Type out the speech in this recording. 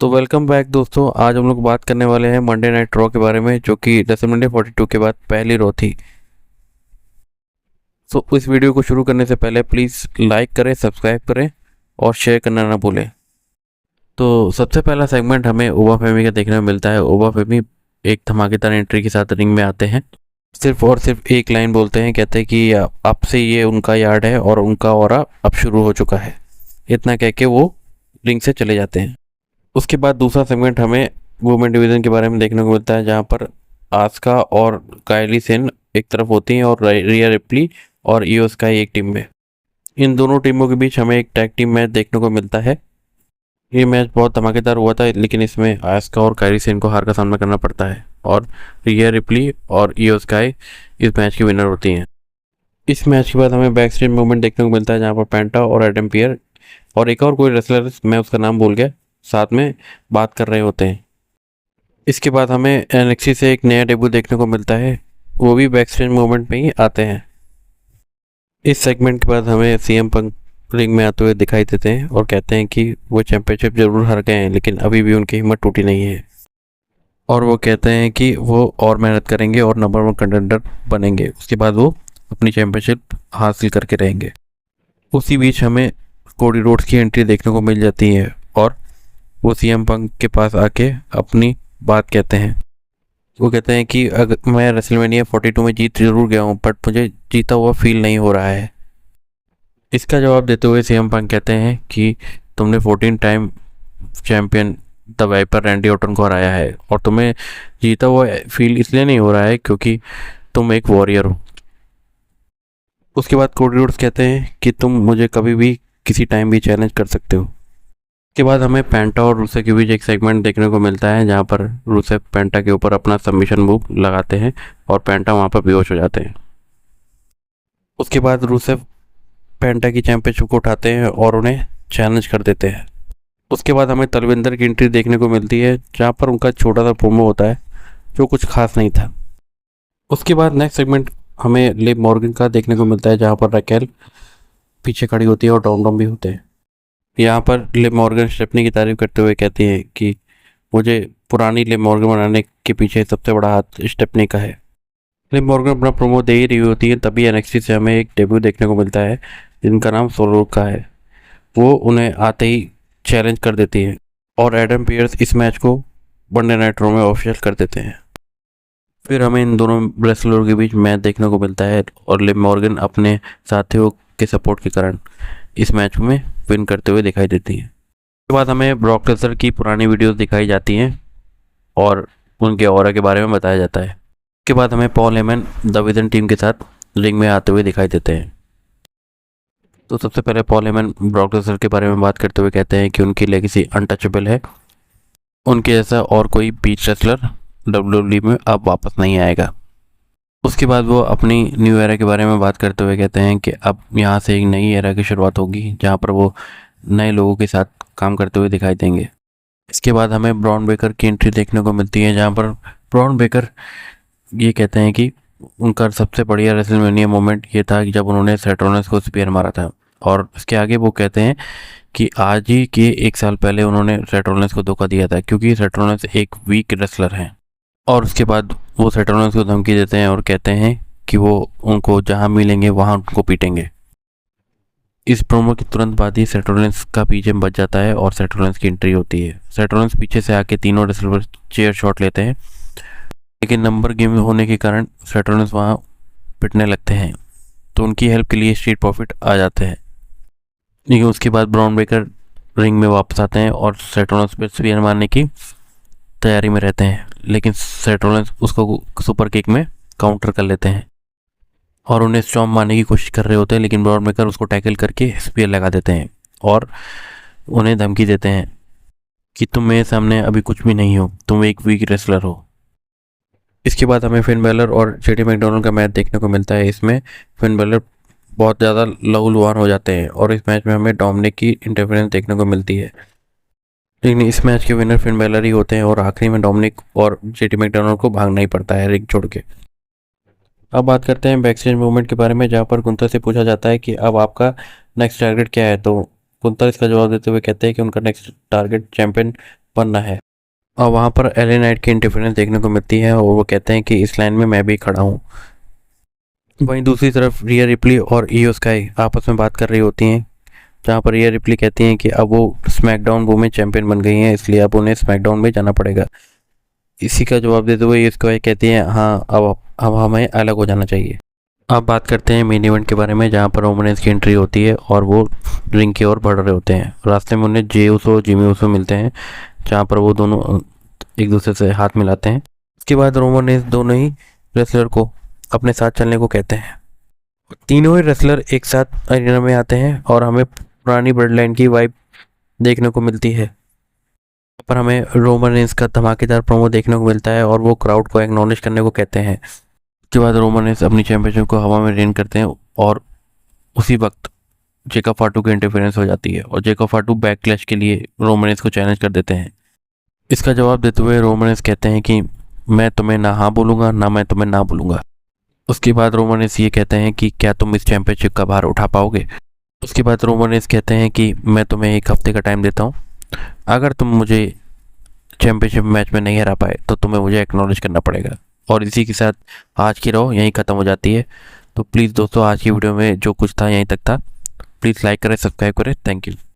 तो welcome back दोस्तों। आज हम लोग बात करने वाले हैं मंडे नाइट रॉ के बारे में, जो कि रेसलमेनिया 42 के बाद पहली रॉ थी। तो इस वीडियो को शुरू करने से पहले प्लीज़ लाइक करें, सब्सक्राइब करें और शेयर करना ना भूलें। तो सबसे पहला सेगमेंट हमें ओबा फेमी का देखने में मिलता है। ओबा फेमी एक धमाकेदार एंट्री के साथ रिंग में आते हैं। सिर्फ और सिर्फ एक लाइन बोलते हैं, कहते हैं कि अब से ये उनका यार्ड है और उनका ऑरा अब शुरू हो चुका है। इतना कह के वो रिंग से चले जाते हैं। उसके बाद दूसरा सेगमेंट हमें वुमेन डिवीज़न के बारे में देखने को मिलता है, जहाँ पर आस्का और काइली सेन एक तरफ होती हैं और रिया रिप्ली और इयो स्काई एक टीम में। इन दोनों टीमों के बीच हमें एक टैग टीम मैच देखने को मिलता है। ये मैच बहुत धमाकेदार हुआ था, लेकिन इसमें आस्का और काइली सेन को हार का सामना करना पड़ता है और रिया रिप्ली और इयो स्काई इस मैच की विनर होती हैं। इस मैच के बाद हमें बैक स्टेज मूवमेंट देखने को मिलता है, जहाँ पर पेंटा और एडम पियर और एक और कोई रेसलर, मैं उसका नाम भूल गया, साथ में बात कर रहे होते हैं। इसके बाद हमें एनएक्सी से एक नया डेब्यू देखने को मिलता है, वो भी बैक स्टेज मूवमेंट में ही आते हैं। इस सेगमेंट के बाद हमें सीएम पंक रिंग में आते हुए दिखाई देते हैं और कहते हैं कि वो चैंपियनशिप जरूर हार गए हैं, लेकिन अभी भी उनकी हिम्मत टूटी नहीं है और वो कहते हैं कि वो और मेहनत करेंगे और नंबर 1 कंटेंडर बनेंगे। उसके बाद वो अपनी चैंपियनशिप हासिल करके रहेंगे। उसी बीच हमें कोडी रोड्स की एंट्री देखने को मिल जाती है और वो सीएम पंक के पास आके अपनी बात कहते हैं। वो कहते हैं कि अगर मैं रेसलमेनिया 42 में जीत जरूर गया हूँ, बट मुझे जीता हुआ फील नहीं हो रहा है। इसका जवाब देते हुए सीएम पंक कहते हैं कि तुमने 14 time champion the viper Randy Orton को हराया है और तुम्हें जीता हुआ फील इसलिए नहीं हो रहा है क्योंकि तुम एक वॉरियर हो। उसके बाद कोडी रोड्स कहते हैं कि तुम मुझे कभी भी किसी टाइम भी चैलेंज कर सकते हो। के बाद हमें पेंटा और रूसेफ के बीच एक सेगमेंट देखने को मिलता है, जहां पर रूसेफ पेंटा के ऊपर अपना सबमिशन मूव लगाते हैं और पेंटा वहां पर बेहोश हो जाते हैं। उसके बाद रूसेफ पेंटा की चैंपियनशिप को उठाते हैं और उन्हें चैलेंज कर देते हैं। उसके बाद हमें तलविंदर की एंट्री देखने को मिलती है, जहाँ पर उनका छोटा सा प्रोमो होता है जो कुछ खास नहीं था। उसके बाद नेक्स्ट सेगमेंट हमें लिव मॉर्गन का देखने को मिलता है, जहाँ पर रैकेल पीछे खड़ी होती है और डॉम भी होते हैं। यहाँ पर लिव मॉर्गन स्टेफनी की तारीफ करते हुए कहती है कि मुझे पुरानी लिव मॉर्गन बनाने के पीछे सबसे बड़ा हाथ स्टेफनी का है। लिव मॉर्गन अपना प्रोमो दे ही रही होती है, तभी एनएक्सटी से हमें एक डेब्यू देखने को मिलता है जिनका नाम सोलो का है। वो उन्हें आते ही चैलेंज कर देती है और एडम पियर्स इस मैच को मंडे नाइट रॉ में ऑफिशियल कर देते हैं। फिर हमें इन दोनों रेसलरों के बीच मैच देखने को मिलता है और लिव मॉर्गन अपने साथियों के सपोर्ट के कारण इस मैच में विन करते हुए दिखाई देती है। उसके बाद हमें ब्रॉक लेसनर की पुरानी वीडियोस दिखाई जाती हैं और उनके ऑरा के बारे में बताया जाता है। उसके बाद हमें Paul Heyman the vision team के साथ रिंग में आते हुए दिखाई देते हैं। तो सबसे पहले पॉल हेमन ब्रॉक लेसनर के बारे में बात करते हुए कहते हैं कि उनकी लेगेसी अनटचेबल है, उनके जैसा और कोई बीच रेसलर डब्ल्यूडब्ल्यूई में अब वापस नहीं आएगा। उसके बाद वो अपनी न्यू एरा के बारे में बात करते हुए कहते हैं कि अब यहाँ से एक नई एरा की शुरुआत होगी, जहाँ पर वो नए लोगों के साथ काम करते हुए दिखाई देंगे। इसके बाद हमें ब्रॉन बेकर की एंट्री देखने को मिलती है, जहाँ पर ब्रॉन बेकर ये कहते हैं कि उनका सबसे बढ़िया रेसलमेनिया मोमेंट ये था कि जब उन्होंने सेथ रॉलिंस को स्पीयर मारा था। और इसके आगे वो कहते हैं कि आज ही के 1 साल पहले उन्होंने सेथ रॉलिंस को धोखा दिया था, क्योंकि सेथ रॉलिंस एक वीक रेसलर हैं। और उसके बाद वो सेथ रॉलिंस को धमकी देते हैं और कहते हैं कि वो उनको जहां मिलेंगे वहां उनको पीटेंगे। इस प्रोमो के तुरंत बाद ही सेथ रॉलिंस का पीछे बच जाता है और सेथ रॉलिंस की एंट्री होती है। सेथ रॉलिंस पीछे से आके तीनों रेसलर चेयर शॉट लेते हैं, लेकिन नंबर गेम होने के कारण सेथ रॉलिंस वहाँ पिटने लगते हैं, तो उनकी हेल्प के लिए स्ट्रीट प्रॉफिट आ जाते हैं। लेकिन उसके बाद ब्रॉन बेकर रिंग में वापस आते हैं और सेथ रॉलिंस पे स्पीयर मारने की तैयारी में रहते हैं, लेकिन सेथ रॉलिंस उसको सुपर किक में काउंटर कर लेते हैं और उन्हें स्टॉम्प मारने की कोशिश कर रहे होते हैं, लेकिन ब्रॉन बेकर उसको टैकल करके स्पीयर लगा देते हैं और उन्हें धमकी देते हैं कि तुम मेरे सामने अभी कुछ भी नहीं हो, तुम एक वीक रेसलर हो। इसके बाद हमें फिन बैलर और जेडी मैकडोनल्ड का मैच देखने को मिलता है। इसमें फिन बैलर बहुत ज़्यादा लहूलुहान हो जाते हैं और इस मैच में हमें डोमिनिक की इंटरफेरेंस देखने को मिलती है, लेकिन इस मैच के विनर फिन बैलर ही होते हैं और आखिरी में डोमिनिक और जेडी मैकडोनल्ड को भागना ही पड़ता है रिंग छोड़ के। अब बात करते हैं बैकस्टेज मूवमेंट के बारे में, जहाँ पर गुंतर से पूछा जाता है कि अब आपका नेक्स्ट टारगेट क्या है। तो गुंतर इसका जवाब देते हुए कहते हैं कि उनका नेक्स्ट टारगेट चैंपियन बनना है। और वहाँ पर एलए नाइट की इंटरफेरेंस देखने को मिलती है और वो कहते हैं कि इस लाइन में मैं भी खड़ा हूँ। वहीं दूसरी तरफ रिया रिप्ली और ईओ स्काई आपस में बात कर रही होती हैं, जहाँ पर रिया रिप्ली कहती हैं कि अब वो स्मैकडाउन वुमेन चैंपियन बन गई हैं, इसलिए अब उन्हें स्मैकडाउन में जाना पड़ेगा। इसी का जवाब देते हुए ईओ स्काई कहती हैं हाँ, अब हमें अलग हो जाना चाहिए। अब बात करते हैं मेन इवेंट के बारे में, जहाँ पर रोमन रेंस की एंट्री होती है और वो रिंग की ओर बढ़ रहे होते हैं। रास्ते में उन्हें जे उसो जिमी उसो मिलते हैं, जहाँ पर वो दोनों एक दूसरे से हाथ मिलाते हैं। उसके बाद रोमन रेंस दोनों ही रेसलर को अपने साथ चलने को कहते हैं। तीनों ही रेसलर एक साथ अरेना में आते हैं और हमें पुरानी ब्लड लाइन की वाइब देखने को मिलती है। पर हमें रोमन रेंस का धमाकेदार प्रोमो देखने को मिलता है और वो क्राउड को एक्नॉलेज करने को कहते हैं। उसके बाद रोमन रेंस अपनी चैंपियनशिप को हवा में रेन करते हैं और उसी वक्त जेकब फाटू की इंटरफेरेंस हो जाती है और जेकब फाटू बैक क्लैश के लिए रोमन रेंस को चैलेंज कर देते हैं। इसका जवाब देते हुए रोमन रेंस कहते हैं कि मैं तुम्हें ना हाँ बोलूँगा ना मैं तुम्हें ना बोलूँगा। उसके बाद रोमन रेंस ये कहते हैं कि क्या तुम इस चैंपियनशिप का भार उठा पाओगे। उसके बाद रोमन रेंस कहते हैं कि मैं तुम्हें 1 हफ्ते का टाइम देता हूँ, अगर तुम मुझे चैंपियनशिप मैच में नहीं हरा पाए तो तुम्हें मुझे एक्नॉलेज करना पड़ेगा। और इसी के साथ आज की रहो यहीं ख़त्म हो जाती है। तो प्लीज़ दोस्तों, आज की वीडियो में जो कुछ था यहीं तक था। प्लीज़ लाइक करें, सब्सक्राइब करें। Thank you.